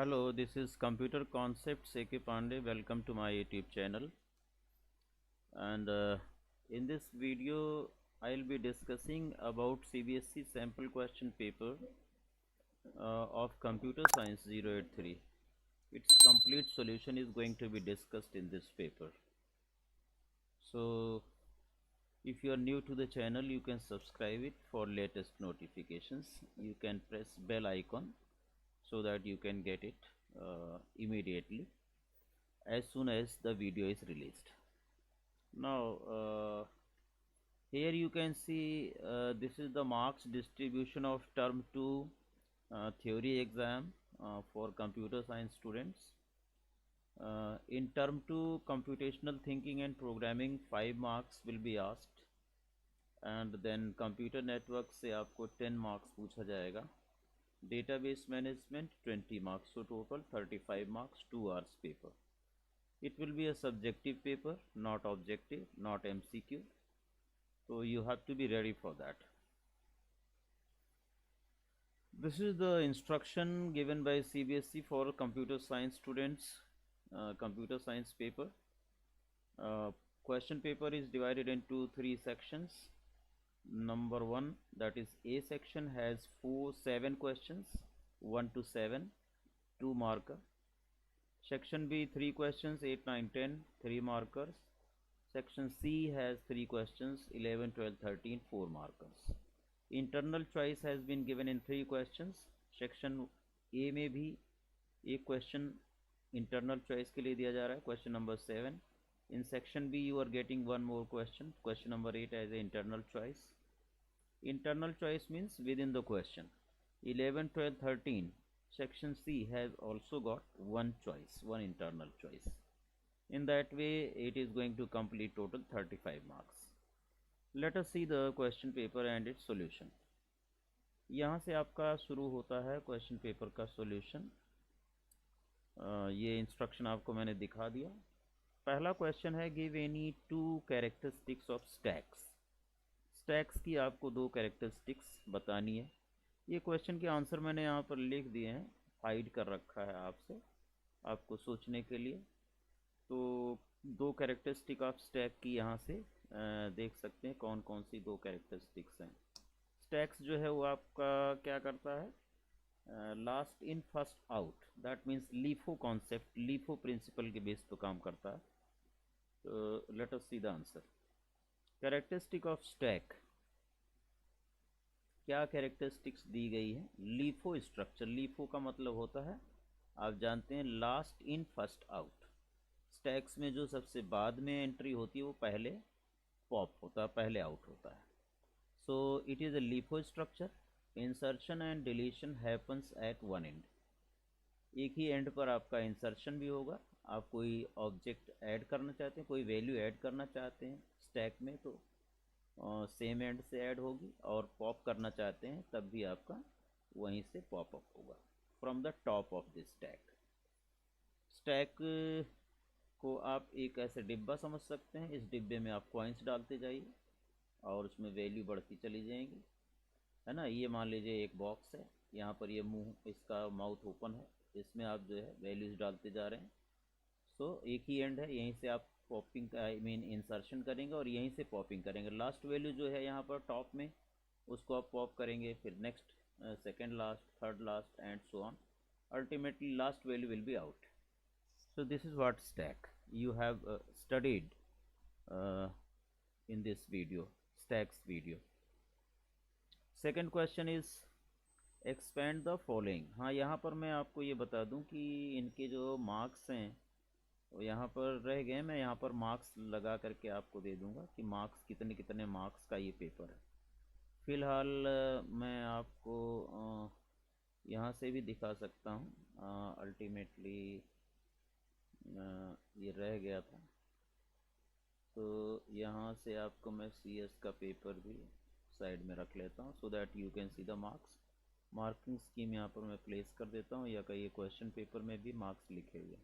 Hello, this is Computer Concepts A.K. Pandey. Welcome to my YouTube channel. And in this video, I'll be discussing about CBSE sample question paper of Computer Science 083. Its complete solution is going to be discussed in this paper. So, if you are new to the channel, you can subscribe it for latest notifications. You can press bell icon so that you can get it immediately as soon as the video is released. Now here you can see this is the marks distribution of term 2 theory exam for computer science students. In term 2 computational thinking and programming 5 marks will be asked, and then computer network से आपको 10 marks पूछा जाएगा, database management 20 marks, so total 35 marks, 2 hours paper. It will be a subjective paper, not objective, not MCQ, so you have to be ready for that. This is the instruction given by CBSE for computer science students, computer science paper. Question paper is divided into 3 sections. Number 1, that is A section, has 7 questions, 1 to 7, 2 marker. Section B, 3 questions, 8, 9, 10, 3 markers. Section C has 3 questions, 11, 12, 13, 4 markers. Internal choice has been given in 3 questions. Section A में भी एक question internal choice के लिए दिया जा रहा है, question number 7. In section B you are getting one more question, question number 8 as an internal choice. Internal choice means within the question. 11, 12, 13. Section C has also got one choice, one internal choice. In that way it is going to complete total 35 marks. Let us see the question paper and its solution. यहाँ से आपका शुरू होता है question paper का solution. ये instruction आपको मैंने दिखा दिया. पहला क्वेश्चन है give any 2 characteristics of stacks. Stacks की आपको 2 कैरेक्टरिस्टिक्स बतानी है. ये क्वेश्चन के आंसर मैंने यहाँ पर लिख दिए हैं, हाइड कर रखा है आपसे, आपको सोचने के लिए. तो 2 कैरेक्टरिस्टिक ऑफ स्टैक की यहाँ से देख सकते हैं कौन कौन सी 2 कैरेक्टरिस्टिक्स हैं. स्टैक्स जो है वो आपका क्या करता है, last in first out, that means LIFO concept, LIFO principle के बेस पर काम करता है. तो let us see the answer. Characteristic of stack, क्या कैरेक्टरिस्टिक्स दी गई है. लीफो स्ट्रक्चर, लीफो का मतलब होता है आप जानते हैं last in first out. Stacks में जो सबसे बाद में एंट्री होती है वो पहले पॉप होता है, पहले आउट होता है. So it is a LIFO structure. Insertion and deletion happens at one and. एक ही एंड पर आपका इंसर्शन भी होगा. आप कोई ऑब्जेक्ट ऐड करना चाहते हैं, कोई वैल्यू ऐड करना चाहते हैं स्टैक में, तो सेम एंड से ऐड होगी, और पॉप करना चाहते हैं तब भी आपका वहीं से पॉप अप होगा from the top of this stack. Stack को आप एक ऐसे डिब्बा समझ सकते हैं. इस डिब्बे में आप कॉइन्स डालते जाइए और उसमें वैल्यू बढ़ती चली जाएंगी, है ना. ये मान लीजिए एक बॉक्स है, यहाँ पर ये मुंह, इसका माउथ ओपन है, इसमें आप जो है वैल्यूज़ डालते जा रहे हैं. सो एक ही एंड है, यहीं से आप पॉपिंग आई मीन इंसर्शन करेंगे और यहीं से पॉपिंग करेंगे. लास्ट वैल्यू जो है यहाँ पर टॉप में, उसको आप पॉप करेंगे, फिर next, second last, third last and so on. Ultimately last value will be out. So this is what stack you have studied in this video, stacks video. Second question is expand the following. हाँ, यहाँ पर मैं आपको ये बता दूं कि इनके जो मार्क्स हैं वो यहाँ पर रह गए. मैं यहाँ पर मार्क्स लगा करके आपको दे दूंगा कि मार्क्स कितने कितने मार्क्स का ये पेपर है. फ़िलहाल मैं आपको यहाँ से भी दिखा सकता हूँ. अल्टीमेटली ये रह गया था, तो यहाँ से आपको मैं CS का पेपर भी साइड में रख लेता हूँ so that you can see the marks. Marking scheme यहाँ पर मैं प्लेस कर देता हूँ, या कहीं क्वेश्चन पेपर में भी मार्क्स लिखे हुए.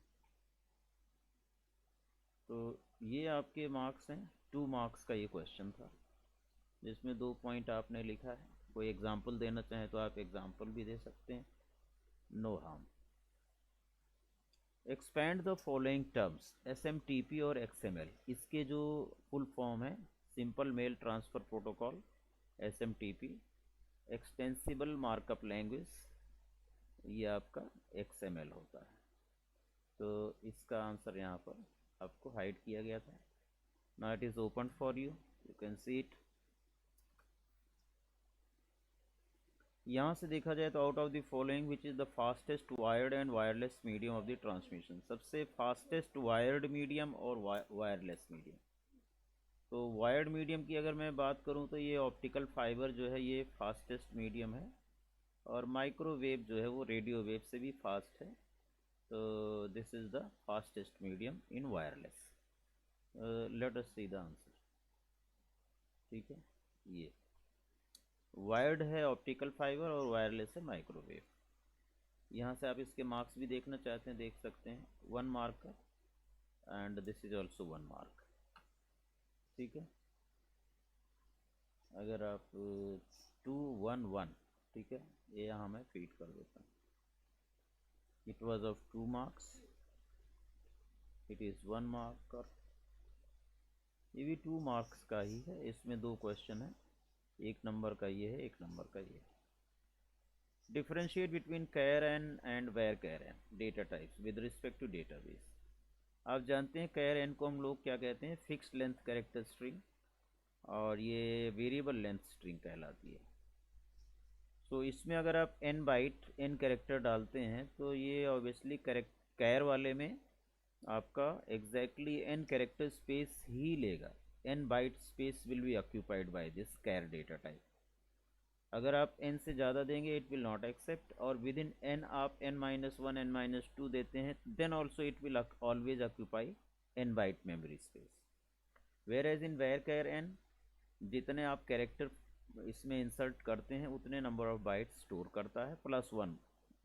तो ये आपके मार्क्स हैं. 2 मार्क्स का ये क्वेश्चन था जिसमें 2 पॉइंट आपने लिखा है. कोई एग्जाम्पल देना चाहें तो आप एग्जाम्पल भी दे सकते हैं, no harm. Expand the following terms SMTP और XML, इसके जो फुल फॉर्म है simple mail transfer protocol SMTP, extensible markup language ये आपका XML होता है। तो इसका आंसर यहाँ पर आपको हाइड किया गया था। Now it is open for you, you can see it. यहाँ से देखा जाए तो out of the following which is the fastest wired and wireless medium of the transmission, सबसे फास्टेस्ट वायर्ड मीडियम और वायरलेस मीडियम। तो वायर्ड मीडियम की अगर मैं बात करूँ तो ये ऑप्टिकल फाइबर जो है ये फास्टेस्ट मीडियम है, और माइक्रोवेव जो है वो रेडियो वेव से भी फास्ट है। तो this is the fastest medium in wireless. Late us see the answer. ठीक है, ये वायर्ड है ऑप्टिकल फाइबर और वायरलेस है माइक्रोवेव। यहाँ से आप इसके मार्क्स भी देखना चाहते हैं देख सकते हैं, 1 mark and this is also 1 mark. ठीक है, अगर आप 2 1 1, ठीक है, ये यहाँ मैं फीड कर देता हूँ। It was of 2 marks, it is 1 mark, ये भी 2 मार्क्स का ही है। इसमें 2 क्वेश्चन है, 1 नंबर का ये है, 1 नंबर का ये है। Differentiate between char and varchar n data types with respect to database. आप जानते हैं कैर एन को हम लोग क्या कहते हैं, फिक्स्ड लेंथ कैरेक्टर स्ट्रिंग, और ये वेरिएबल लेंथ स्ट्रिंग कहलाती है। सो इसमें अगर आप n बाइट n कैरेक्टर डालते हैं तो ये ऑब्वियसली कैर वाले में आपका एग्जैक्टली n कैरेक्टर स्पेस ही लेगा। n byte space will be occupied by this char data type. अगर आप n से ज़्यादा देंगे इट विल नॉट एक्सेप्ट, और विद इन n आप n-1 n-2 देते हैं then also it will always occupy n byte memory space. Whereas in varchar n जितने आप कैरेक्टर इसमें इंसर्ट करते हैं उतने नंबर ऑफ बाइट्स स्टोर करता है, +1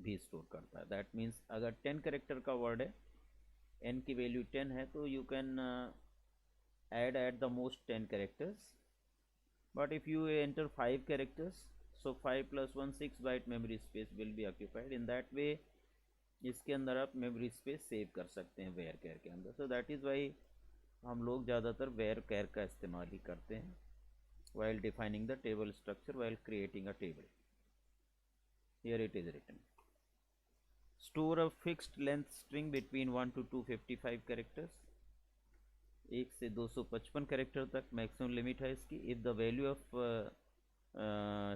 भी स्टोर करता है। दैट मीन्स अगर 10 कैरेक्टर का वर्ड है, n की वैल्यू 10 है, तो you can add at the most 10 characters, but if you enter 5 characters, so 5 + 1 6 byte memory space will be occupied in that way। इसके अंदर आप मेमोरी स्पेस सेव कर सकते हैं वेयर कैर के अंदर। सो दैट इज़ वाई हम लोग ज़्यादातर वेयर कैर का इस्तेमाल ही करते हैं while defining the table structure, while creating a table। Here it is written, store a fixed length string between 1 to 255 characters, 1 से 255 कैरेक्टर तक मैक्सिमम लिमिट है इसकी। If the value of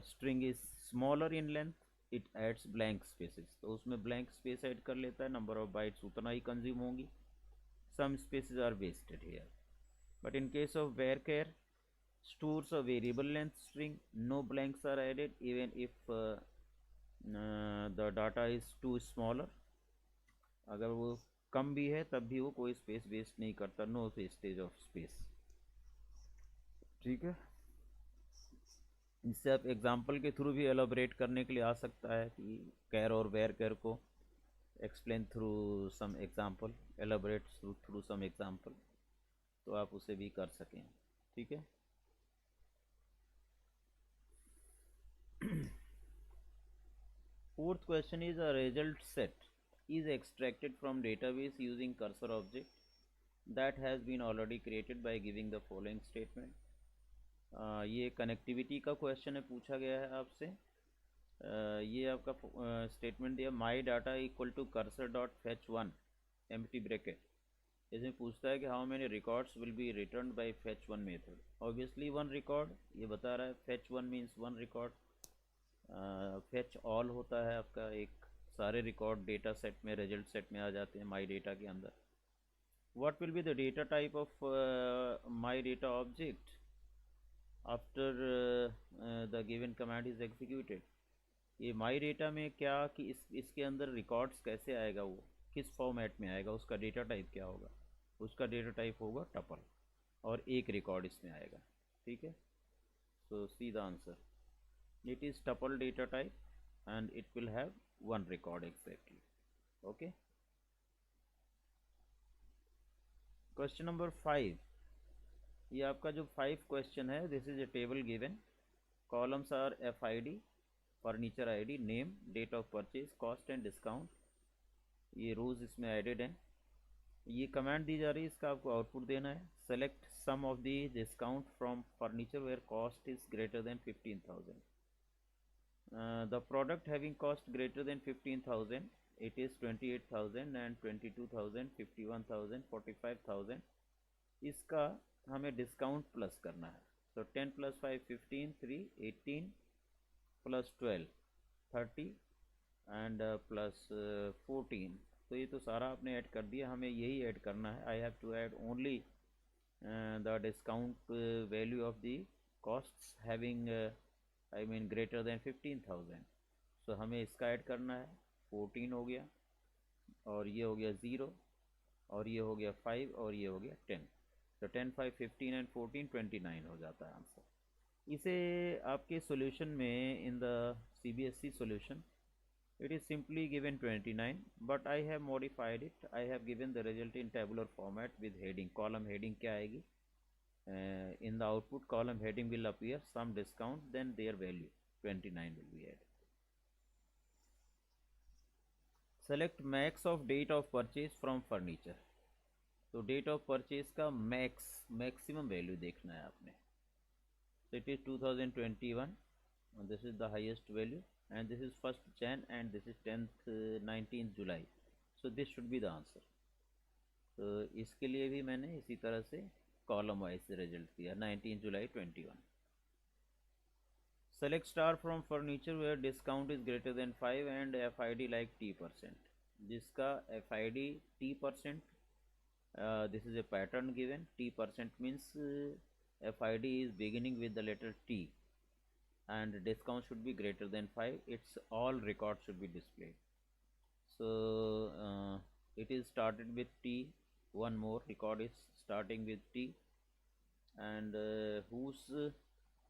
string is smaller in length it adds blank spaces, तो उसमें blank space add कर लेता है, number of bytes उतना ही कंज्यूम होंगी, some spaces are wasted here. But in case of where char stores a variable length string, no blanks are added even if the data is too smaller। अगर वो कम भी है तब भी वो कोई स्पेस वेस्ट नहीं करता, नो वेस्टेज ऑफ स्पेस। ठीक है, इससे आप एग्जांपल के थ्रू भी एलोबरेट करने के लिए आ सकता है कि कैर और वेयर कैर को explain through some example, elaborate through some example, तो आप उसे भी कर सकें। ठीक है, fourth question is a result set is extracted from database using cursor object that has been already created by giving the following statement। ये connectivity का क्वेश्चन है, पूछा गया है आपसे। ये आपका स्टेटमेंट दिया, my data equal to cursor dot fetch 1 empty bracket. इसमें पूछता है कि how many records will be return by fetch 1 method. Obviously 1 record ये बता रहा है, fetch 1 means 1 record. Fetch all होता है आपका एक सारे रिकॉर्ड डेटा सेट में, रिजल्ट सेट में आ जाते हैं माई डेटा के अंदर। What will be the data type of my data object after the given command is executed. ये माई डेटा में क्या कि इसके अंदर रिकॉर्ड्स कैसे आएगा, वो किस फॉर्मेट में आएगा, उसका डेटा टाइप क्या होगा, उसका डेटा टाइप होगा टपल, और एक रिकॉर्ड इसमें आएगा। ठीक है, so see the answer, it is tuple data type and it will have 1 record exactly। okay, question number 5, ये आपका जो 5 क्वेश्चन है, this is a table given, columns are FID, furniture ID, name, date of purchase, cost and discount, ये rows इसमें added हैं। ये command दी जा रही है, इसका आपको आउटपुट देना है। Select sum of the discount from furniture where cost is greater than 15,000। The product having cost greater than 15,000, it is 28,000 and 22,000, 51,000, 45,000। इसका हमें डिस्काउंट प्लस करना है। तो 10 + 5 15, 3 18 + 12 30 एंड प्लस 14। तो ये तो सारा आपने ऐड कर दिया, हमें यही ऐड करना है। I have to add only the discount value of the costs having I mean greater than 15,000। So हमें इसका ऐड करना है। 14 हो गया, और ये हो गया 0, और ये हो गया 5, और ये हो गया 10। तो 10 5 15 एंड 14 29 हो जाता है आंसर। इसे आपके सॉल्यूशन में in the CBSE solution it is simply given 29, but I have modified it. I have given the result in tabular format with heading. Column heading क्या आएगी? In the output column heading will appear some discount, then their value 29 will be added. Select max of date of purchase from furniture. तो date of purchase का maximum value देखना है आपने। So it is 2021, and this is the highest value, and this is 1st Jan, and this is 10th 19th July. So this should be the answer. तो इसके लिए भी मैंने इसी तरह से कॉलम वाइज रिजल्ट दिया। 19 जुलाई 21। Select star from furniture where discount is greater than 5 and FID like T%। जिसका FID T%, this is a pattern given। T% means FID is beginning with the letter T and discount should be greater than 5. Its all records should be displayed. So it is started with T. One more record is starting with T, and whose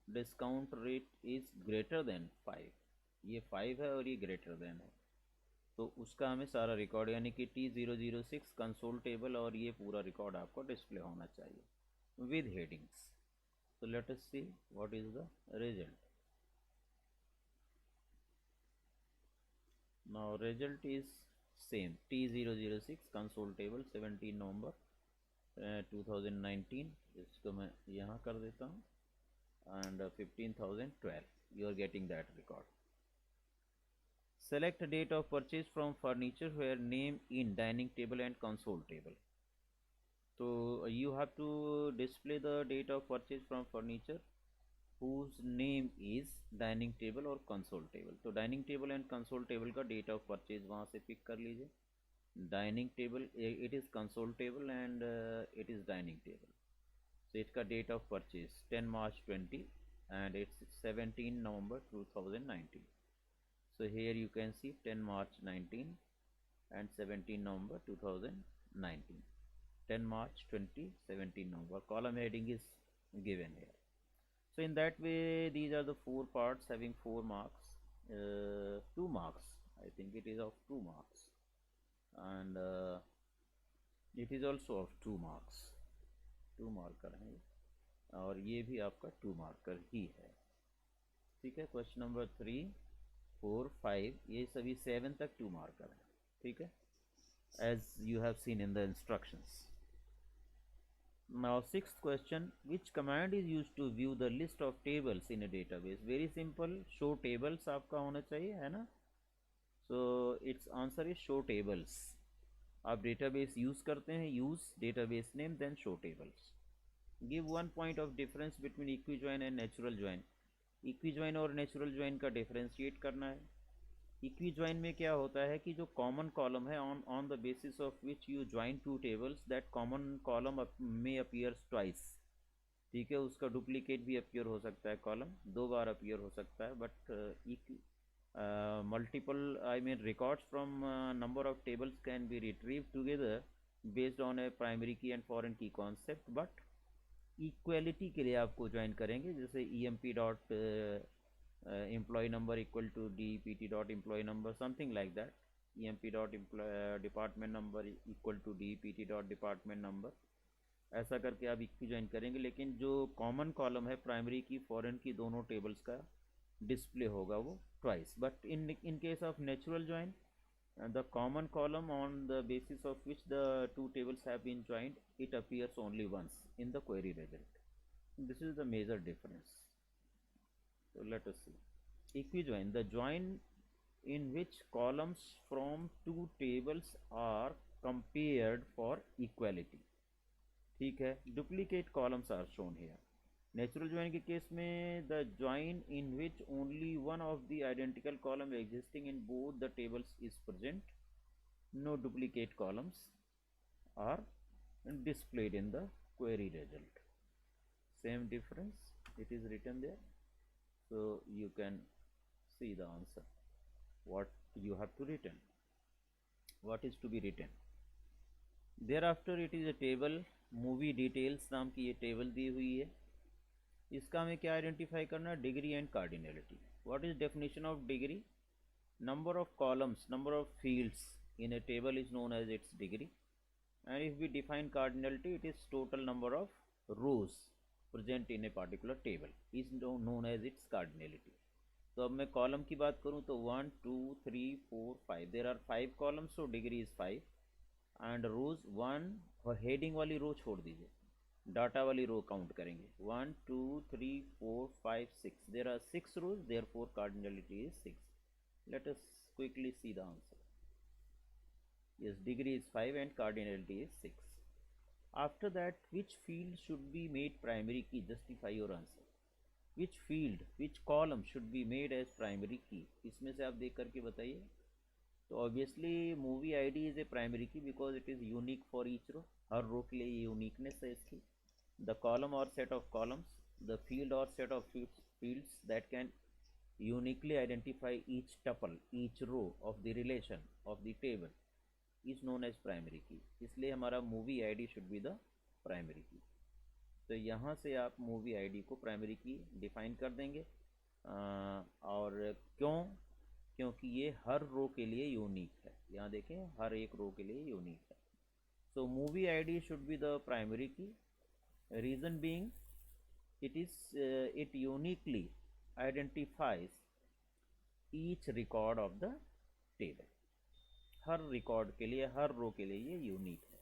discount rate is greater then 5। ये 5 है और ये greater than है, तो उसका हमें सारा record यानी कि T006 कंसोल टेबल और ये पूरा रिकॉर्ड आपको डिस्प्ले होना चाहिए with headings. So let us see what is the result. Now result is same, T006 console table 17 November 2019। इसको मैं यहाँ कर देता हूँ, and 15,012 you are getting that record. Select date of purchase from furniture where name in dining table and console table. So you have to display the date of purchase from furniture whose name is dining table और console table. तो dining table and console table का date of purchase वहाँ से pick कर लीजिए। Dining table it is console table and it is dining table. So इसका date of purchase 10 March 20 and it's 17 November 2019. So here you can see 10 March 19 and 17 November 2019. 10 March 20, 17 November. Column heading is given here. So in that way, these are the 4 parts having 4 marks, 2 marks. I think it is of 2 marks, and it is also of 2 marks. 2 marker है और ये भी आपका 2 marker ही है। ठीक है, question number 3, 4, 5 ये सभी 7 तक 2 marker है। ठीक है, as you have seen in the instructions. Now 6th question, which command is used to view the list of tables in a database? Very simple, show tables आपका होना चाहिए, है ना। So its answer is show tables। आप database use करते हैं, use database name then show tables। Give one point of difference between equijoin and natural join। equijoin और natural join का differentiate करना है। इक्विजॉइन में क्या होता है कि जो कॉमन कॉलम है on the basis of which you join 2 tables, that common column में अपीयर्स ट्वाइस। ठीक है, उसका डुप्लीकेट भी अपीयर हो सकता है, कॉलम 2 बार अपीयर हो सकता है, but multiple I mean records from number of tables can be retrieve together based on A primary key and foreign key concept. But equality के लिए आपको ज्वाइन करेंगे, जैसे emp employee number equal to DPT dot employee number, something like that। emp dot department number equal to DPT dot department number, ऐसा करके आप equi join करेंगे। लेकिन जो कॉमन कॉलम है प्राइमरी की फॉरेन की दोनों टेबल्स का डिस्प्ले होगा वो twice. But in case of natural join the common column on the basis of which the two tables have been joined, it appears only once in the query result. This is the major difference. So let us see. Equijoin, the join in which columns from two tables are compared for equality. ठीक है. Duplicate columns are shown here. Natural join के case में the join in which only one of the identical column existing in both the tables is present, no duplicate columns are displayed in the query result. Same difference, it is written there, so you can see the answer what you have to written, what is to be written. Thereafter it is a table, movie details नाम की ये table दी हुई है. इसका हमें क्या identify करना है? Degree and cardinality. What is definition of degree? Number of columns, number of fields in a table is known as its degree. And if we define cardinality, it is total number of rows present in a particular table is known as its cardinality. तो अब मैं column की बात करूँ तो 1 2 3 4 5, there are 5 columns, so degree is 5. And rows 1, और heading वाली रो छोड़ दीजिए, डाटा वाली रो काउंट करेंगे. 1 2 3 4 5 6, there are 6 rows, therefore cardinality is 6. Let us quickly see the answer. yes, degree is 5 and cardinality is 6. after that, which field should be made primary key? Justify your answer. which field, which column should be made as primary key? इसमें से आप देख करके बताइए. तो obviously movie ID is a primary key because it is unique for each row. हर row के लिए यूनिकनेस है इसकी. द कॉलम और set of columns, the field और set of fields that can uniquely identify each tuple, each row of the relation of the table is known as primary key. इसलिए हमारा movie ID should be the primary key. तो यहाँ से आप movie ID को primary की define कर देंगे. और क्यों? क्योंकि ये हर रो के लिए यूनिक है. यहाँ देखें, हर एक रो के लिए यूनिक है. So movie ID should be the primary key. Reason being it uniquely identifies each record of the table. हर रिकॉर्ड के लिए, हर रो के लिए ये यूनिक है.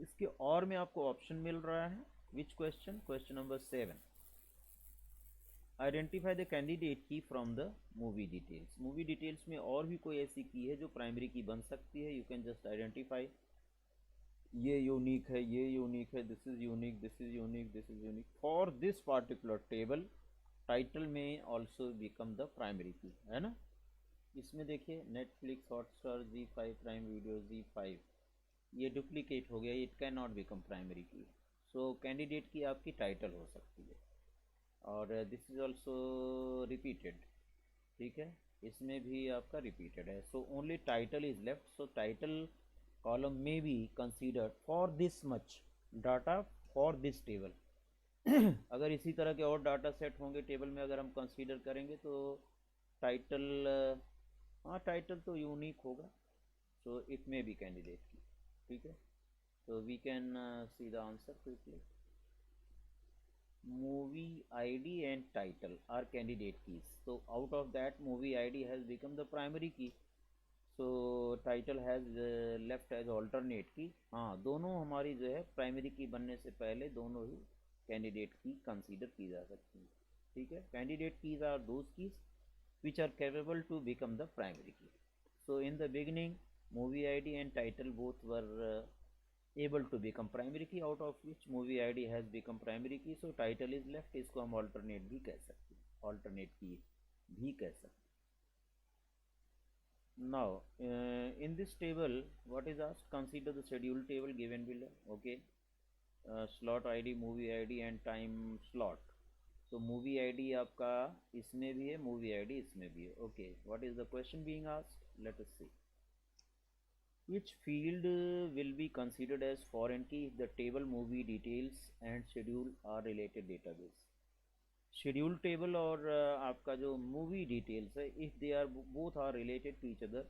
इसके और में आपको ऑप्शन मिल रहा है. Which question? Question number 7. Identify the candidate key from the movie details. Movie details में और भी कोई ऐसी की है जो प्राइमरी की बन सकती है. You can just identify. ये यूनिक है, ये यूनिक है, this is unique, this is unique, this is unique for this particular table. Title में ऑल्सो बिकम द प्राइमरी की, है ना. इसमें देखिए, Netflix, Hotstar, Z5 prime video, Z5, ये डुप्लीकेट हो गया. It can not become primary key. So candidate की आपकी टाइटल हो सकती है. और दिस इज ऑल्सो रिपीटेड. ठीक है, इसमें भी आपका रिपीटेड है. So only title is left. So title column may be considered for this much data for this table. अगर इसी तरह के और डाटा सेट होंगे टेबल में, अगर हम कंसीडर करेंगे तो टाइटल, हाँ टाइटल तो यूनिक होगा. So it may be candidate key. ठीक है, तो we can see the answer quickly. Movie ID and title are candidate keys. so out of that, movie id has become the primary key. So title has left as alternate key. हाँ, दोनों हमारी जो है primary की बनने से पहले दोनों ही कैंडिडेट की कंसीडर की जा सकती है. ठीक है, candidate keys are those keys which are capable to become the primary key. So in the beginning, movie ID and title both were able to become primary key, out of which movie ID has become primary key. So title is left. इसको हम alternate भी कह सकते हैं, alternate की भी कह सकते हैं. Now, in this table, what is asked? Consider the schedule table given below. Okay, slot ID, movie ID and time slot. So movie ID आपका इसमें भी है, movie ID इसमें भी है. Okay, what is the question being asked? Let us see. Which field will be considered as foreign key if the table, movie details and schedule are related database? Schedule table और आपका जो movie details है, if they are both are related to each other,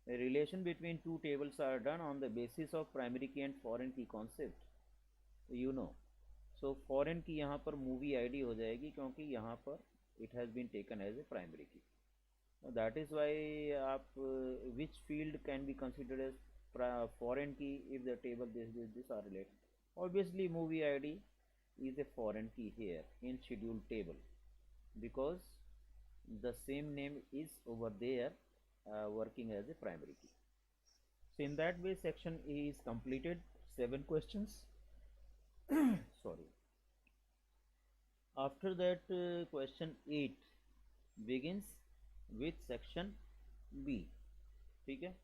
relation between two tables are done on the basis of primary key and foreign key concept. You know, so foreign key यहाँ पर movie ID हो जाएगी क्योंकि यहाँ पर it has been taken as a primary key. That is why आप which field can be considered as foreign key if the table this are related. Obviously movie ID is a foreign key here in schedule table because the same name is over there working as a primary key. So in that way section A is completed. 7 questions. Sorry. After that question 8 begins with section B. ठीक है.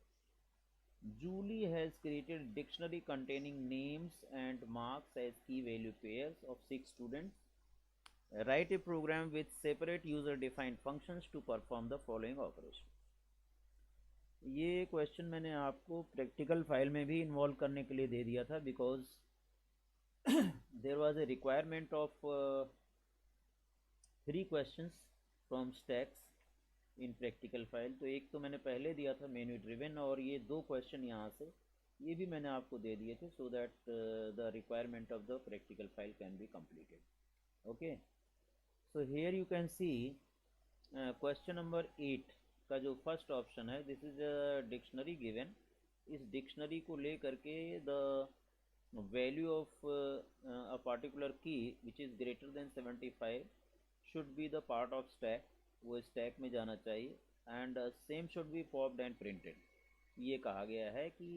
Julie has created dictionary containing names and marks as key value pairs of 6 students. Write a program with separate user defined functions to perform the following operation. ये question मैंने आपको practical file में भी involve करने के लिए दे दिया था because there was a requirement of 3 questions from stacks in practical file. तो एक तो मैंने पहले दिया था मेन्यू ड्रिवन और ये 2 क्वेश्चन यहाँ से ये भी मैंने आपको दे दिए थे so that the requirement of the practical file can be completed. Okay, so here you can see question number 8 का जो फर्स्ट ऑप्शन है this is a dictionary given. इस डिक्शनरी को ले करके the value of a particular key which is greater than 75 should be the part of stack. वो stack में जाना चाहिए and same should be popped and printed. ये कहा गया है कि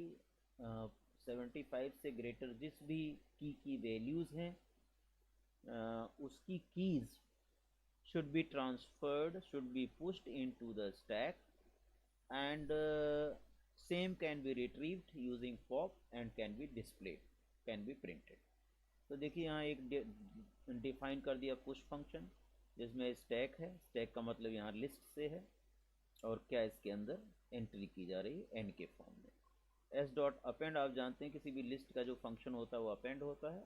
75 से ग्रेटर जिस भी की वैल्यूज़ हैं उसकी keys should be transferred, should be pushed into the stack and same can be retrieved using pop and can be displayed, can be printed. तो देखिए यहाँ एक डिफाइन कर दिया पुश फंक्शन जिसमें स्टैक है. स्टैक का मतलब यहाँ लिस्ट से है और क्या इसके अंदर एंट्री की जा रही है एन के फॉर्म में. एस डॉट अपेंड आप जानते हैं किसी भी लिस्ट का जो फंक्शन होता है वो अपेंड होता है.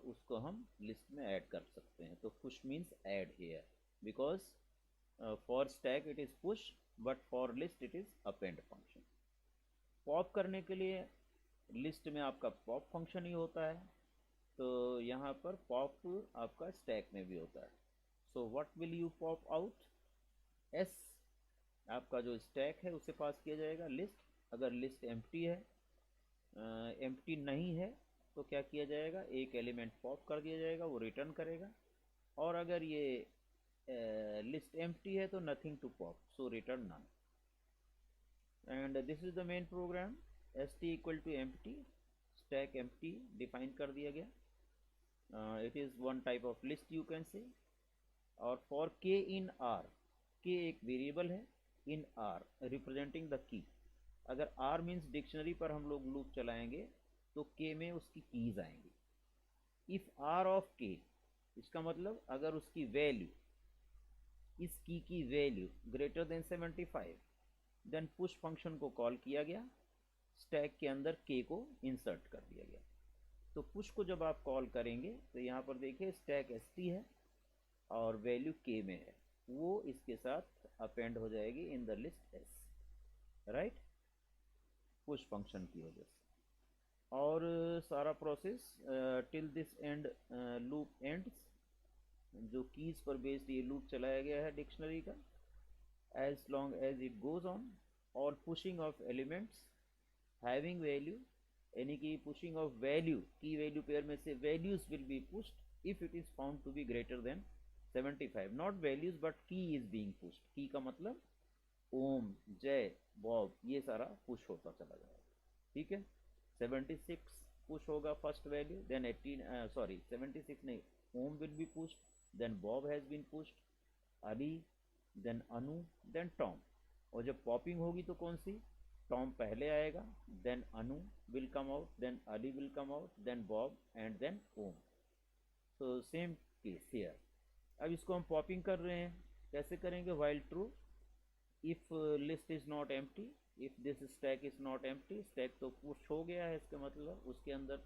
उसको हम लिस्ट में ऐड कर सकते हैं. तो push means add here because for stack it is push but for list it is append function. Pop करने के लिए लिस्ट में आपका पॉप फंक्शन ही होता है तो यहाँ पर पॉप आपका स्टैक में भी होता है. So what will you pop out? S आपका जो स्टैक है उसे पास किया जाएगा. लिस्ट अगर लिस्ट एम्प्टी है एम्प्टी नहीं है तो क्या किया जाएगा एक एलिमेंट पॉप कर दिया जाएगा वो रिटर्न करेगा. और अगर ये लिस्ट एम्प्टी है तो nothing to pop so return none. And this is the main program. S T equal to empty stack empty define कर दिया गया. It is one type of list you can say. और for k in are, के एक variable है इन are representing the key. अगर are means dictionary पर हम लोग लूप चलाएंगे तो के में उसकी कीज आएंगी. इफ आर ऑफ के इसका मतलब अगर उसकी वैल्यू इस की value greater than 75 then push function को कॉल किया गया. स्टैक के अंदर के को इंसर्ट कर दिया गया. तो पुश को जब आप कॉल करेंगे तो यहाँ पर देखिए स्टैक एस टी है और वैल्यू के में है वो इसके साथ अपेंड हो जाएगी in the list S. Right, push function की वजह से. और सारा process till this end loop ends. जो कीज़ पर बेस्ड ये लूप चलाया गया है डिक्शनरी का as long as it goes on. और pushing of elements having value यानी कि pushing of value key value pair में से values will be pushed if it is found to be greater than 75. Not values but की is being pushed. की का मतलब ओम, जय, बॉब ये सारा पुश होता चला जाएगा. ठीक है, 76 पुश होगा फर्स्ट वैल्यू देन 76 नहीं Om will be pushed then Bob has been pushed, Ali then Anu then Tom. और जब पॉपिंग होगी तो कौन सी टॉम पहले आएगा then Anu will come out then Ali will come out then Bob and then Om. So same case here. अब इसको हम पॉपिंग कर रहे हैं कैसे करेंगे? While true if list is not empty. If this stack is not empty stack तो push हो गया है इसका मतलब उसके अंदर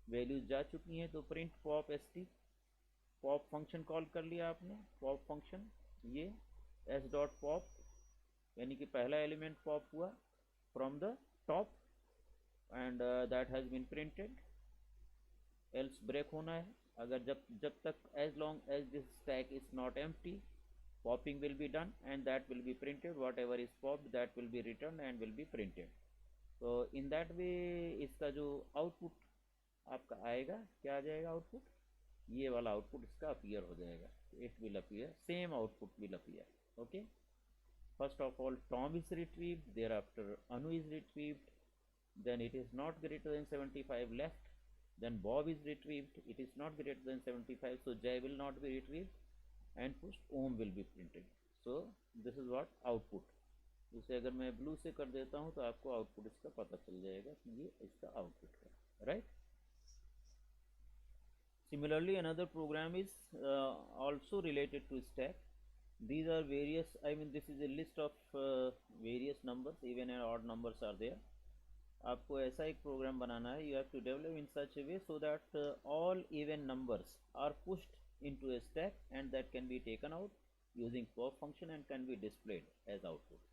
वैल्यूज जा चुकी हैं तो print pop S T. Pop function call कर लिया आपने. पॉप फंक्शन ये एस डॉट पॉप यानी कि पहला एलिमेंट पॉप हुआ from the top and that has been printed. Else break होना है अगर जब तक as long as this stack is not empty popping will be done and that will be printed, whatever is popped that will be returned and will be printed. तो in that way इसका जो output आपका आएगा, क्या आ जाएगा output, ये वाला output इसका अपीयर हो जाएगा. It will appear, same output will appear. Okay, first of all Tom is retrieved, thereafter Anu is retrieved, then it is not greater than 75 left, then Bob is retrieved, it is not greater than 75, so Jay will not be retrieved and pushed, Om will be printed. So this is what output. इसे अगर मैं blue से कर देता हूँ तो आपको output इसका पता चल जाएगा कि ये इसका आउटपुट है, right. Similarly, another program is also related to stack. These are various, I mean this is a list of various numbers, even and odd numbers are there. आपको ऐसा एक प्रोग्राम बनाना है, you have to develop in such a way so that all even numbers are pushed into a stack and that can be taken out using pop function and can be displayed as output.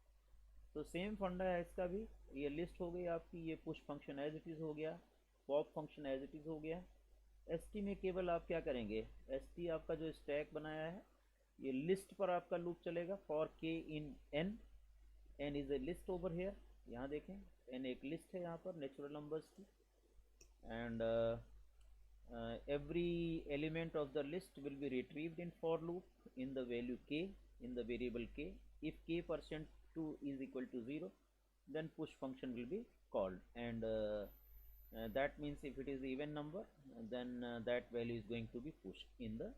तो same फंडा है इसका भी. ये list हो गई आपकी, ये push function as it is हो गया, pop function as it is हो गया. एसटी में केवल आप क्या करेंगे, एसटी आपका जो स्टैक बनाया है ये लिस्ट पर आपका लूप चलेगा. For k in n, n is a list over here. यहाँ देखें एन एक लिस्ट है यहाँ पर नेचुरल नंबर्स की, and every element of the list will be retrieved in for loop in the value k, in the variable k. If k%2 is equal to 0, then push function will be called, and that means if it is even number, then that value is going to be pushed in the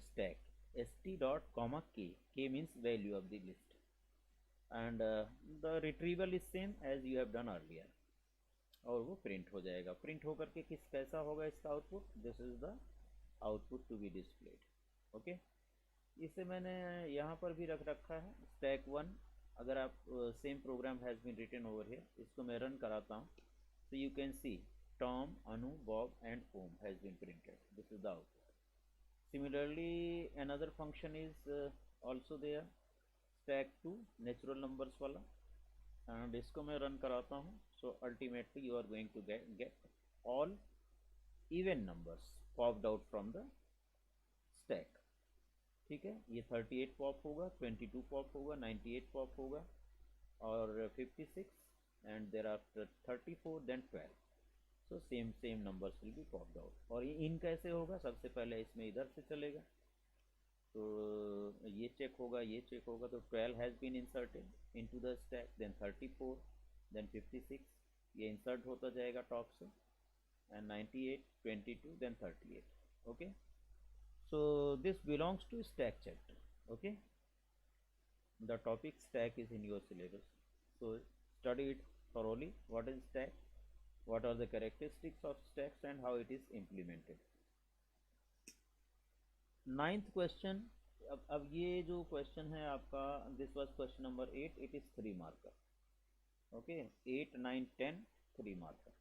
stack. st dot comma k, k means value of the list, and the retrieval is same as you have done earlier, और वो print हो जाएगा. Print होकर के किस कैसा होगा इसका output, this is the output to be displayed. Okay, इसे मैंने यहाँ पर भी रख रखा है स्टैक 1. अगर आप same program has been written over here, इसको मैं रन कराता हूँ, so you can see Tom, Anu, Bob and Om has been printed. This is the output. Similarly, another function is also there, stack 2 natural numbers वाला, and इसको मैं run कराता हूँ. So ultimately you are going to get all even numbers popped out from the stack. ठीक है, ये 38 pop होगा, 22 pop होगा, 98 पॉप होगा और 56 and thereafter 34 then 12. So same numbers will be popped out. और ये इन कैसे होगा, सबसे पहले इसमें इधर से चलेगा, तो ये चेक होगा, ये चेक होगा, तो 12 has been inserted into the stack, then 34, then 56, ये इंसर्ट होता जाएगा टॉप से, and 98, 22, then 38. okay, so this belongs to stack chapter. okay, the topic stack is in your syllabus, so study it thoroughly. What is stack, what are the characteristics of stacks and how it is implemented. 9th question. अब ये जो question है आपका, this was question number 8, it is 3 marker. Okay, 8, 9, 10 3 marker.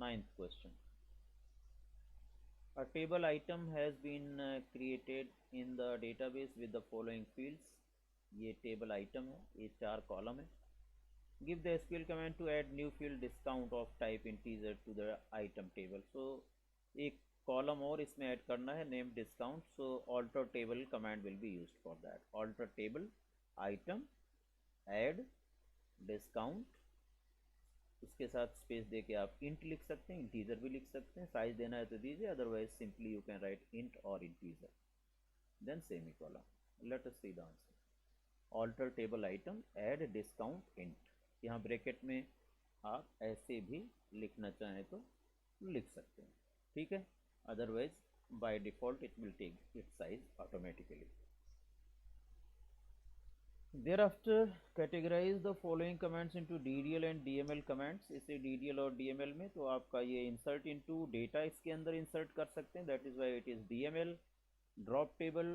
9th question. A table item has been created in the database with the following fields. ये table item है, ये 4 column है. Give the SQL command to add new field discount of type integer to the item table. So एक column और इसमें add करना है, name discount. So alter table command will be used for that. Alter table item add discount, इसके साथ space दे के आप int लिख सकते हैं, इंटीजर भी लिख सकते हैं, साइज देना है तो दीजिए, otherwise simply you can write int और integer, then semicolon. Let us see the answer. Alter table item add discount int. यहाँ ब्रैकेट में आप ऐसे भी लिखना चाहें तो लिख सकते हैं, ठीक है, otherwise by default it will take its size automatically. Thereafter, categorize the following commands into DDL and DML commands. इसे DDL और DML में तो आपका ये insert into data इसके अंदर insert कर सकते हैं, that is why it is DML. Drop table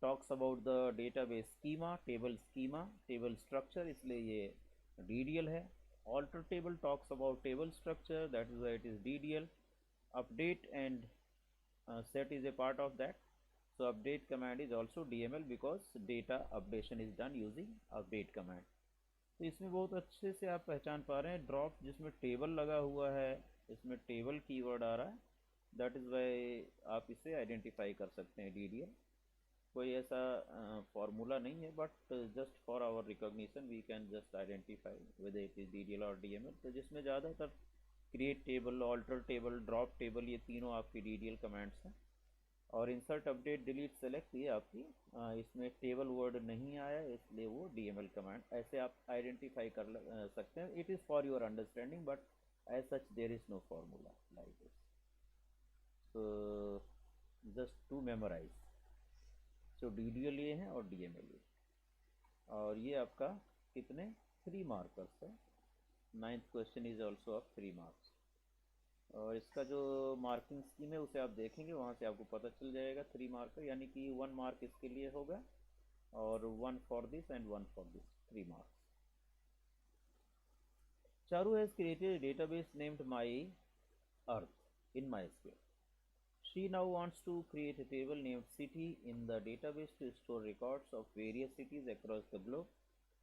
talks about the database schema, table schema, table structure, इसलिए ये DDL है. Alter table talks about table structure, that is why it is DDL. Update and set is a part of that. So update command is also DML because data updation is done using update command. तो इसमें बहुत अच्छे से आप पहचान पा रहे हैं, ड्रॉप जिसमें टेबल लगा हुआ है, इसमें टेबल कीवर्ड आ रहा है, दैट इज़ वाई आप इसे आइडेंटिफाई कर सकते हैं DDL. कोई ऐसा फॉर्मूला नहीं है, but just for our recognition we can just identify whether it is DDL और DML। तो जिसमें ज़्यादातर create table, alter table, drop table, ये तीनों आपकी DDL कमांड्स हैं। और इंसर्ट, अपडेट, डिलीट, सेलेक्ट, ये आपकी इसमें टेबल वर्ड नहीं आया इसलिए वो DML कमांड। ऐसे आप आइडेंटिफाई कर सकते हैं। It is for your understanding, but as such there is no formula like this, so just to memorize। so DDL ये है और DML ये, और ये आपका कितने 3 मार्कर्स है। 9th question is also of 3 marks. और इसका जो मार्किंग स्कीम है उसे आप देखेंगे, वहाँ से आपको पता चल जाएगा। 3 मार्कर यानी कि 1 मार्क इसके लिए होगा और 1 for this and 1 for this, 3 marks. Charu has created a database named My Earth in MySQL. She now wants to create a table named City in the database to store records of various cities across the globe.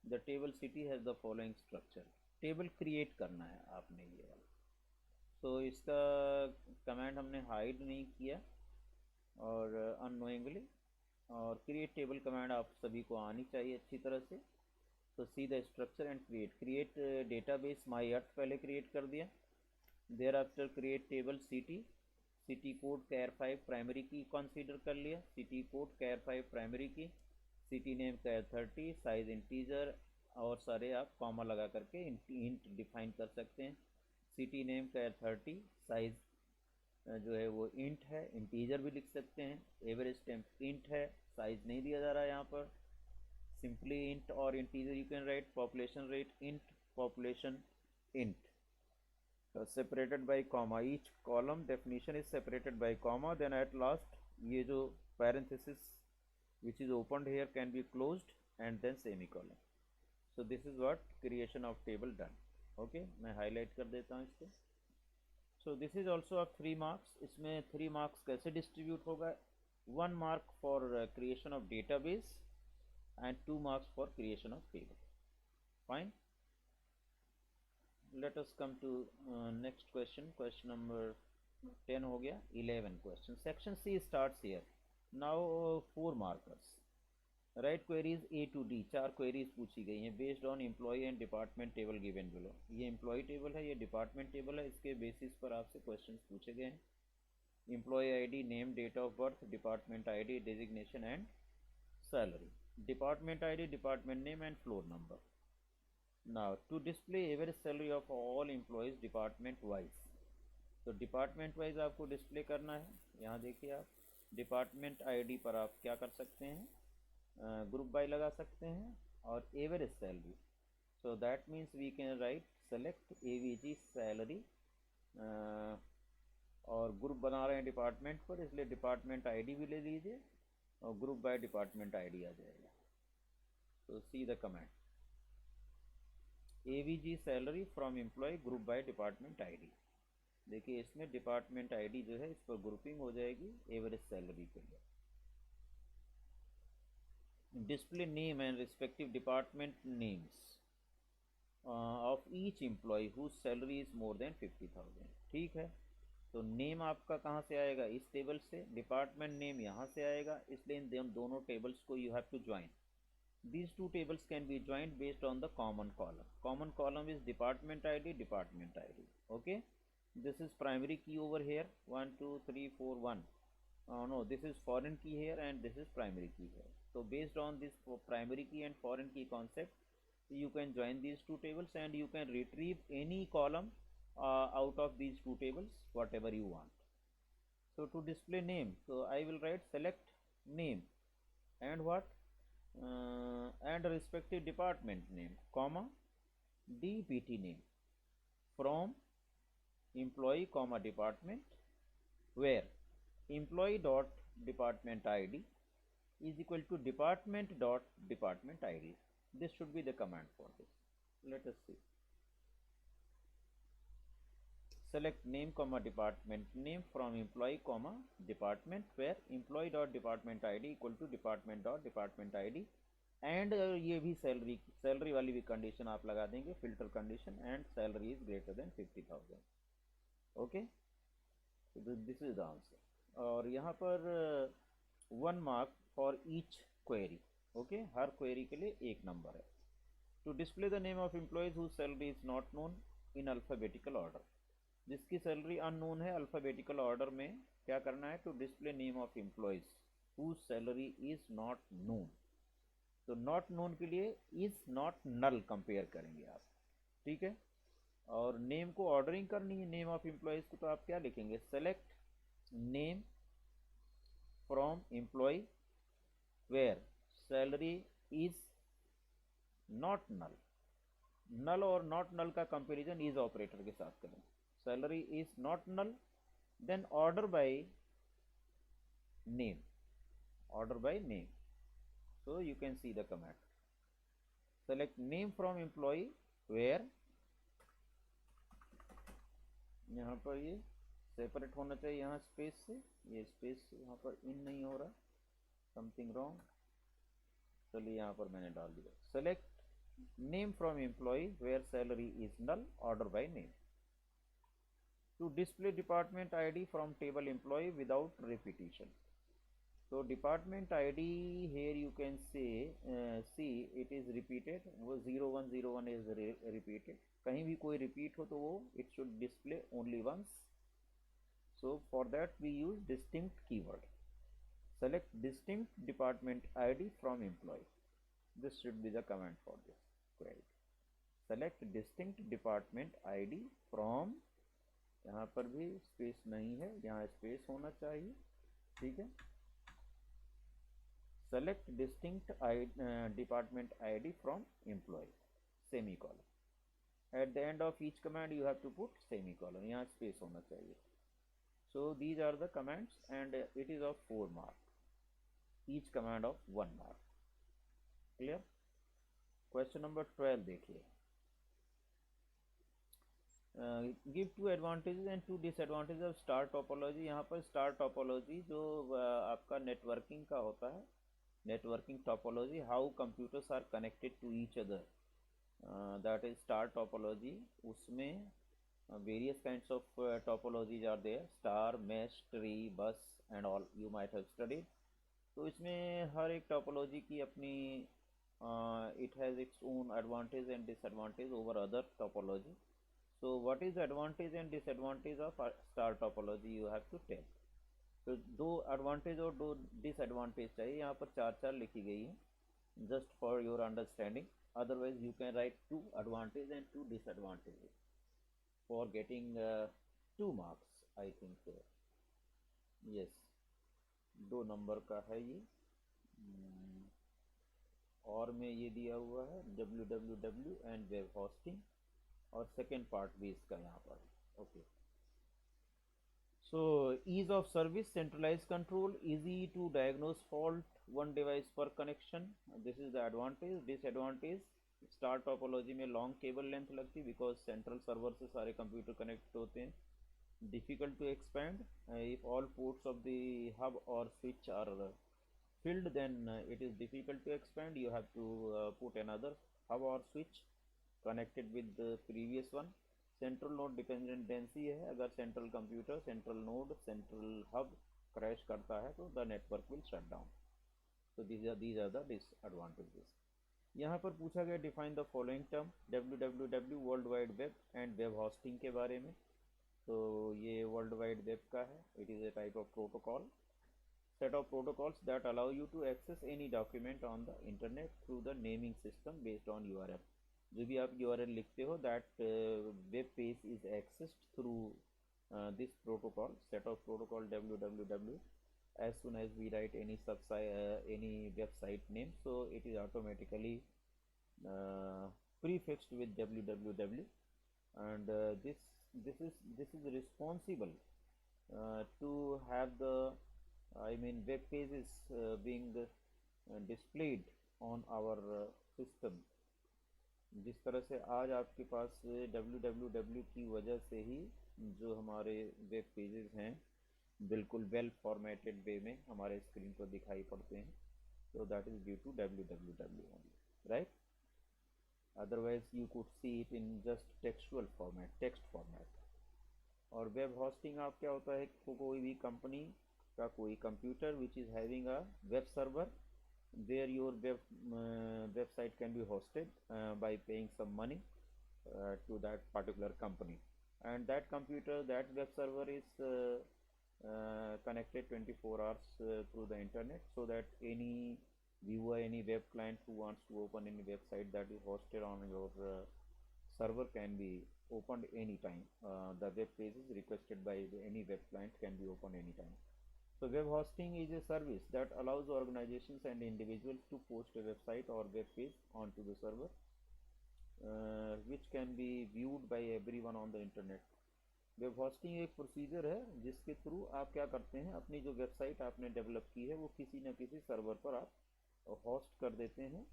The table City has the following structure. Table create करना है आपने ये वाला। तो इसका command हमने hide नहीं किया और अननोइंगली, और क्रिएट टेबल कमांड आप सभी को आनी चाहिए अच्छी तरह से। तो see the structure and create database my earth पहले क्रिएट कर दिया। Thereafter create table city code char 5 primary key consider कर लिया। City code char 5 primary key, city name char 30, size integer, और सारे आप कॉमा लगा करके इंट डिफाइन कर सकते हैं। सिटी नेम कैर 30, साइज जो है वो इंट है, इंटीजर भी लिख सकते हैं। एवरेज टेम्प इंट है, साइज नहीं दिया जा रहा है यहाँ पर। सिंपली इंट और integer you can right. Population rate int, population int, separated by comma, each column definition is separated by comma, then at last ये जो parenthesis which is opened here can be closed and then semicolon। so this is what creation of table done। okay, मैं highlight कर देता हूँ इसको। so this is also of 3 marks। इसमें 3 marks कैसे distribute होगा? 1 mark for creation of database and 2 marks for creation of table। fine, let us come to next question। question number 10 हो गया। 11 question। section C starts here। now 4 markers। Write queries A to D, 4 queries पूछी गई हैं based on employee and department table given below. ये employee table है, ये department table है, इसके बेसिस पर आपसे क्वेश्चंस पूछे गए हैं। Employee ID, name, date of birth, department ID, designation and salary. Department ID, department name and floor number. Now to display average salary of all employees department wise. तो department wise आपको display करना है। यहाँ देखिए आप department ID पर आप क्या कर सकते हैं, ग्रुप बाय लगा सकते हैं और average salary. So that means we can write select AVG salary, और ग्रुप बना रहे हैं डिपार्टमेंट पर, इसलिए डिपार्टमेंट आईडी भी ले लीजिए और ग्रुप बाय डिपार्टमेंट आईडी आ जाएगा। तो see the command AVG salary from employ group by department ID. देखिए इसमें डिपार्टमेंट आईडी जो है इस पर ग्रुपिंग हो जाएगी एवरेज सैलरी के लिए। display name and respective department names of each employee whose salary is more than 50,000। ठीक है, तो नेम आपका कहाँ से आएगा? इस टेबल से। डिपार्टमेंट नेम यहाँ से आएगा, इसलिए इन दोनों टेबल्स को you have to join. These two tables can be joined based on the common column। Common column is department ID, department ID। Okay, this is primary key over here, 1 2 3 4 1। no, this is foreign key here and this is primary key here। so based on this primary key and foreign key concept, you can join these two tables and you can retrieve any column out of these two tables, whatever you want। so to display name, so I will write select name and what, and respective department name, comma DPT name from employee comma department, where employee dot department ID is equal to department dot department ID। this should be the command for this। let us see। select name comma department name from employee comma department, where employee dot department ID equal to department dot department ID and ये भी salary वाली भी condition आप लगा देंगे, filter condition, and salary is greater than 50,000। Okay, this is the answer. और यहाँ पर 1 mark for each query, okay, हर क्वेरी के लिए एक नंबर है। To display the name of employees whose salary is not known in alphabetical order, जिसकी salary unknown है अल्फ़ाबेटिकल ऑर्डर में क्या करना है, to display name of employees whose salary is not known. तो नॉट नोन के लिए इज नॉट नल कंपेयर करेंगे आप, ठीक है। और नेम को ऑर्डरिंग करनी है, नेम ऑफ एम्प्लॉयज को, तो आप क्या लिखेंगे, select name from employ where salary is not null. Null और नॉट नल का कंपैरिजन इज ऑपरेटर के साथ करें। Salary is not null, then order by name, order by name. So you can see the command, select name from employee where, यहाँ पर ये separate होना चाहिए, यहाँ स्पेस से, ये स्पेस यहाँ पर इन नहीं हो रहा, समथिंग रॉन्ग, चलिए यहाँ पर मैंने डाल दिया, select name from employ where salary is null, order by name. To display department ID from table employ without repetition, तो department ID here you can say see it is repeated, वो 0101 is repeated, कहीं भी कोई repeat हो तो वो it should display only once, so for that we use distinct keyword, select distinct department ID from employee, this should be the command for this query, select distinct department ID from, यहाँ पर भी space नहीं है, यहाँ space होना चाहिए, ठीक है, select distinct department ID from employee, semicolon, at the end of each command you have to put semicolon, यहाँ space होना चाहिए। So these are the commands and it is of 4 mark, each command of 1 mark, clear। Question number 12 देखिए, give 2 advantages and 2 disadvantage of star topology. यहाँ पर star topology जो आपका networking का होता है, networking topology, how computers are connected to each other, that is star topology, उसमें various kinds of topologies are there, star, mesh, tree, bus and all you might have studied। तो इसमें हर एक topology की अपनी it has its own advantage and disadvantage over other topology, so what is the advantage and disadvantage of star topology you have to tell। तो 2 advantage और 2 disadvantage चाहिए, यहाँ पर 4 लिखी गई है, just for your understanding, otherwise you can right 2 advantage and 2 disadvantage for getting 2 marks, I think yes 2 number का है ये, और में ये दिया हुआ है www एंड वेब होस्टिंग, और सेकेंड पार्ट भी इसका यहाँ पर, okay. So ease of service, centralized control, easy to diagnose fault, one device per connection, this is the advantage। Disadvantage, star topology में लॉन्ग केबल लेंथ लगती है because central server से सारे कंप्यूटर कनेक्ट होते हैं, difficult to expand, if all ports of the hub or switch are filled then it is difficult to expand, you have to put another hub or switch connected with the previous one। Central node dependency है, अगर central computer, central node, central hub crash करता है तो the network will shut down, तो these are the disadvantages. यहाँ पर पूछा गया define the following term, www world wide web and web hosting के बारे में, तो ये वर्ल्ड वाइड वेब का है, it is a type of protocol, set of protocols that allow you to access any document on the internet through the naming system based on URL। जो भी आप URL लिखते हो that web page is accessed through this protocol, set of protocol www, as soon as we write any any website name, so it is automatically prefixed with www, and this is responsible to have the web pages being displayed on our system। जिस तरह से आज आपके पास www की वजह से ही जो हमारे वेब पेजेस हैं बिल्कुल वेल फॉर्मेटेड वे में हमारे स्क्रीन पर दिखाई पड़ते हैं, तो that is due to www only, right. Otherwise you could see it in just textual format, text format. और वेब होस्टिंग आप क्या होता है, कोई भी कंपनी का कोई computer which is having a web server, where your website can be hosted by paying some money to that particular company, and that computer, that web server is connected 24 hours through the internet, so that any viewer, any web client who wants to open any website that is hosted on your server can be opened anytime. The web page is requested by any web client can be opened anytime. So web hosting is a service that allows organizations and individuals to post a website or web page onto the server, which can be viewed by everyone on the internet. Web hosting एक procedure है जिसके through आप क्या करते हैं, अपनी जो website आपने डेवलप की है वो किसी न किसी सर्वर पर आप होस्ट कर देते हैं,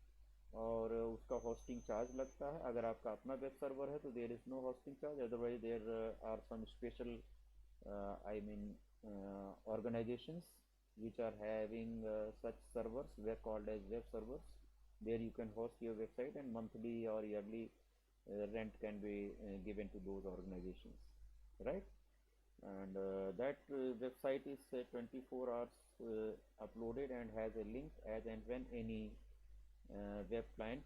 और उसका होस्टिंग चार्ज लगता है. अगर आपका अपना वेब सर्वर है तो there is no hosting charge, otherwise there are some special I mean organizations which are having such servers, were called as web servers. There you can host your website, and monthly or yearly rent can be given to those organizations, right? And that website is 24 hours uploaded and has a link as and when any web client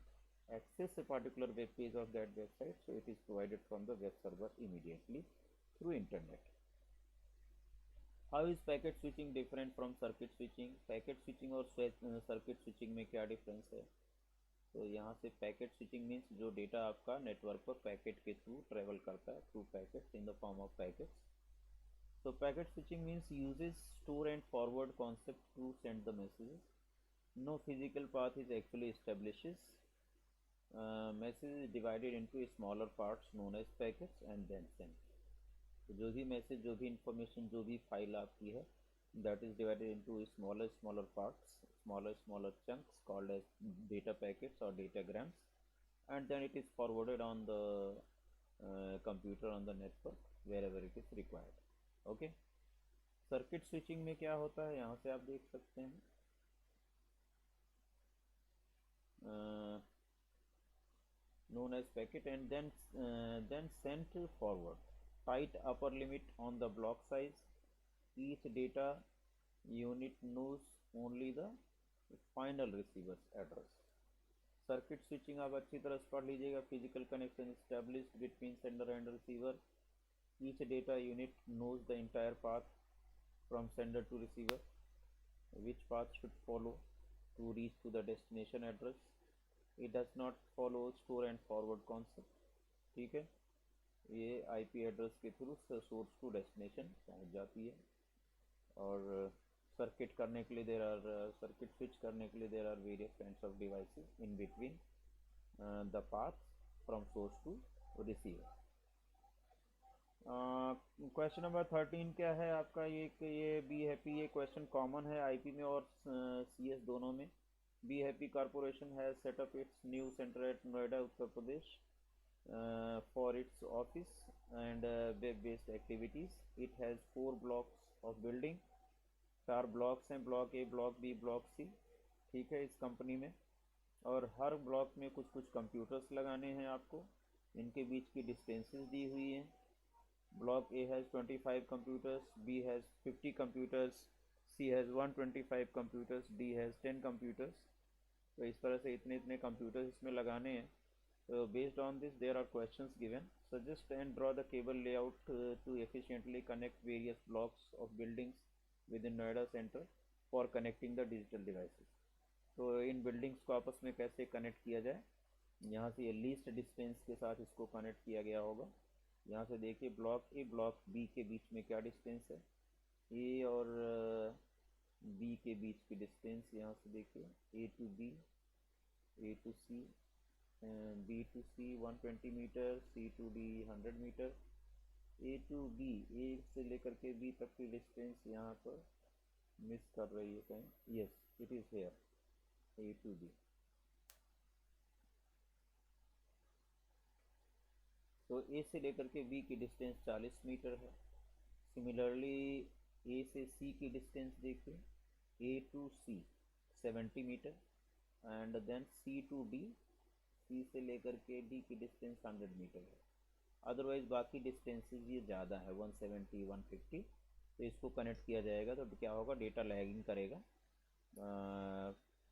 access a particular web page of that website, so it is provided from the web server immediately through internet. How is packet switching different from circuit switching? Packet switching और circuit switching में क्या difference है? तो यहाँ से packet switching means जो data आपका network पर पैकेट के थ्रू ट्रेवल करता है, through packets in the form of packets. So packet switching means uses store and forward concept to send the messages. No physical path is actually establishes. Message is divided into smaller parts known as packets and then sent. तो जो भी message, जो भी information, जो भी file आपकी है, that is divided into smaller parts, smaller chunks called as data packets और datagrams, and then it is forwarded on the computer on the network wherever it is required. Okay. Circuit switching में क्या होता है, यहाँ से आप देख सकते हैं. known as packet and then sent forward. Tight upper limit on the block size. Each data unit knows only the final receiver's address. Circuit switching आप अच्छी तरह से पढ़ लीजिएगा. Physical connection established between sender and receiver. Each data unit knows the entire path from sender to receiver, which path should follow to reach to the destination address. It does not follow store and forward concept. ठीक है, ये IP address के through source to destination पहुंच जाती है. और circuit करने के लिए सर्किट स्विच करने के लिए there are various kinds of devices in between the path from source to receiver. Question number 13 क्या है आपका? ये बी हैप्पी, ये क्वेश्चन कॉमन है आईपी में और सीएस दोनों में. Be happy corporation has set up its new centre at Noida, Uttar Pradesh, for its office and web-based activities. It has 4 blocks of building. 4 blocks हैं, block A, block B, block C. ठीक है, इस company में, और हर ब्लॉक में कुछ कुछ कंप्यूटर्स लगाने हैं आपको. इनके बीच की डिस्टेंसेस दी हुई हैं. Block A has 25 computers, B has 50 computers, C has 125 computers, D has 10 computers. तो इस तरह से इतने इतने कंप्यूटर्स इसमें लगाने हैं. So based on this, there are questions given. Suggest and draw the cable layout to efficiently connect various blocks of buildings within Noida Center for connecting the digital devices. तो इन बिल्डिंग्स को आपस में कैसे connect किया जाए, यहाँ से ये लीस्ट डिस्टेंस के साथ इसको कनेक्ट किया गया होगा. यहाँ से देखिए, ब्लॉक ए ब्लॉक बी के बीच में क्या डिस्टेंस है, ए और बी के बीच की डिस्टेंस यहाँ से देखिए, A to B, A to C, B to C 120 metre, C to D 100 metre, A to B, A से लेकर के बी तक की डिस्टेंस यहाँ पर मिस कर रही है कहीं. Yes, it is here, A to B. तो ए से लेकर के बी की डिस्टेंस 40 मीटर है. सिमिलरली ए से सी की डिस्टेंस देखिए, A to C 70 metre, and then C to D, C से लेकर के डी की डिस्टेंस 100 मीटर है. अदरवाइज बाकी डिस्टेंसेस ये ज़्यादा है, 170, 150. तो इसको कनेक्ट किया जाएगा तो क्या होगा, डेटा लैगिंग करेगा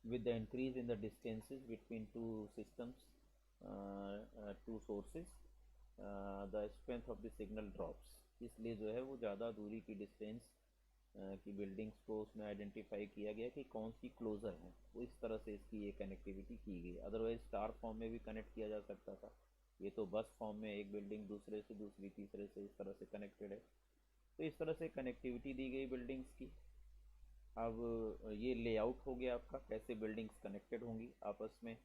with the increase in the distances between two systems, two sources, the strength of the signal drops. इसलिए जो है वो ज़्यादा दूरी की डिस्टेंस की बिल्डिंग्स को उसमें आइडेंटिफाई किया गया कि कौन सी क्लोज़र है, वो इस तरह से इसकी ये कनेक्टिविटी की गई। अदरवाइज स्टार फॉर्म में भी कनेक्ट किया जा सकता था, ये तो बस फॉर्म में एक बिल्डिंग दूसरे से, दूसरी तीसरे से इस तरह से कनेक्टेड है। तो इस तरह से कनेक्टिविटी दी गई बिल्डिंग्स की। अब ये लेआउट हो गया आपका, कैसे बिल्डिंग्स कनेक्टेड होंगी आपस में।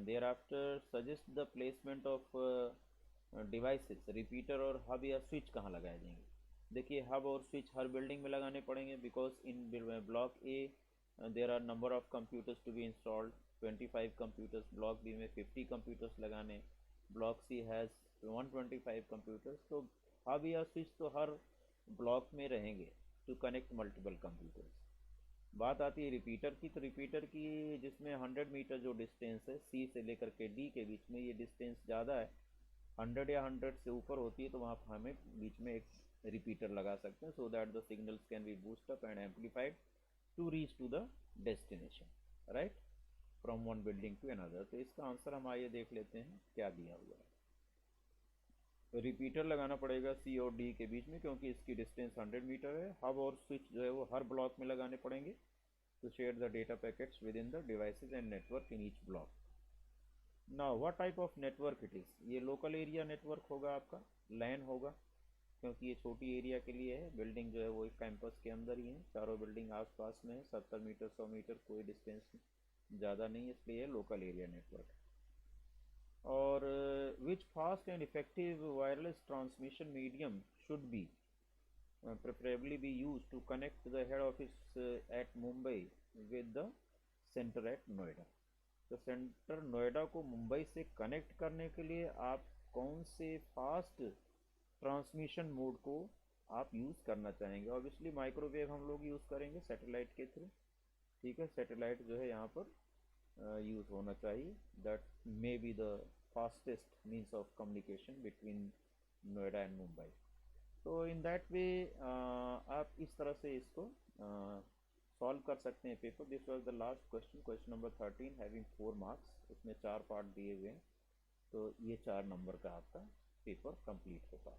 Thereafter suggest the placement of devices, repeater और हब या स्विच कहाँ लगाए जाएंगे। देखिए हब और स्विच हर बिल्डिंग में लगाने पड़ेंगे, because in block A there are number of computers to be installed 25 computers, block B में 50 कंप्यूटर्स लगाने, ब्लॉक सी हैज़ 125 कंप्यूटर्स। तो हब या स्विच तो हर ब्लॉक में रहेंगे टू कनेक्ट मल्टीपल कंप्यूटर्स। बात आती है रिपीटर की, तो रिपीटर की जिसमें 100 मीटर जो डिस्टेंस है सी से लेकर के डी के बीच में, ये डिस्टेंस ज़्यादा है, 100 या 100 से ऊपर होती है, तो वहाँ पर हमें बीच में एक रिपीटर लगा सकते हैं, so that the signals can be boost up and amplified to reach to the destination, right, from one building to another. तो इसका आंसर हम आइए देख लेते हैं क्या दिया हुआ है। रिपीटर लगाना पड़ेगा सी और डी के बीच में, क्योंकि इसकी डिस्टेंस 100 मीटर है। हब और स्विच जो है वो हर ब्लॉक में लगाने पड़ेंगे to share the data packets within the devices and network in each block. Now what type of network it is? ये लोकल एरिया नेटवर्क होगा आपका, लैन होगा, क्योंकि ये छोटी एरिया के लिए है। बिल्डिंग जो है वो एक कैंपस के अंदर ही है, चारों बिल्डिंग आसपास में है, 70 मीटर 100 मीटर कोई डिस्टेंस ज़्यादा नहीं, इसलिए लोकल एरिया नेटवर्क। और which fast and effective wireless transmission medium should be preferably be used to connect the head office at Mumbai with the center at Noida। तो centre Noida को मुंबई से connect करने के लिए आप कौन से फास्ट ट्रांसमिशन मोड को आप यूज़ करना चाहेंगे। ऑब्वियसली माइक्रोवेव हम लोग यूज़ करेंगे सैटेलाइट के थ्रू, ठीक है, सैटेलाइट जो है यहाँ पर यूज़ होना चाहिए। That may be the fastest means of communication between Noida and Mumbai. तो इन दैट वे आप इस तरह से इसको सॉल्व कर सकते हैं paper. This was the last question, question number 13 having 4 marks. इसमें 4 पार्ट दिए हुए हैं, तो ये 4 नंबर का आपका पेपर कंप्लीट होता है,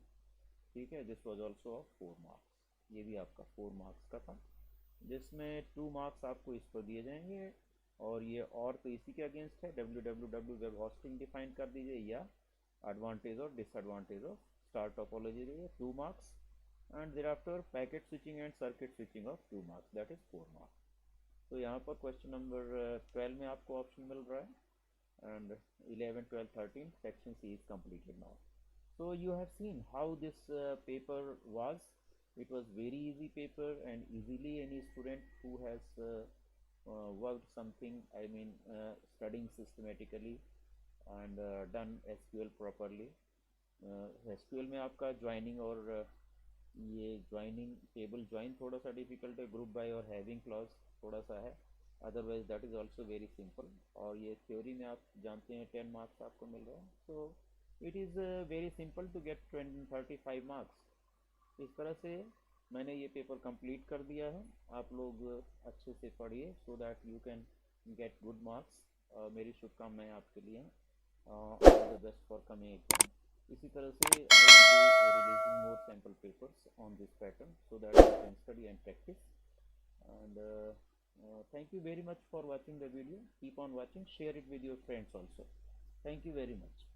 ठीक है। This was also of 4 marks, ये भी आपका 4 मार्क्स का था, जिसमें 2 मार्क्स आपको इस पर दिए जाएंगे। और ये और तो इसी के अगेंस्ट है, www वेब होस्टिंग डिफाइन कर दीजिए, या एडवांटेज और डिसएडवांटेज ऑफ स्टार टोपोलॉजी रही है 2 marks, and there after packet switching and circuit switching of 2 marks, that is 4 marks. तो यहाँ पर क्वेश्चन नंबर 12 में आपको ऑप्शन मिल रहा है, and 11, 12, 13 section C is completed now. So you have seen how this paper was. It was very easy paper, and easily any student who has worked something, I mean studying systematically and done SQL properly। SQL में आपका joining और ये joining, table join थोड़ा सा difficult है, group by और having clause थोड़ा सा है, otherwise that is also very simple. और ये थ्योरी में आप जानते हैं 10 मार्क्स आपको मिल रहा है, so it is very simple to get 35 marks. इस तरह से मैंने ये पेपर कंप्लीट कर दिया है। आप लोग अच्छे से पढ़िए so that you can get good marks. मेरी शुभकामनाएं आपके लिए, all the best for coming exam. इसी तरह से I will be releasing more sample papers on this pattern so that you can study and practice, and thank you very much for watching the video. Keep on watching, share it with your friends also. Thank you very much.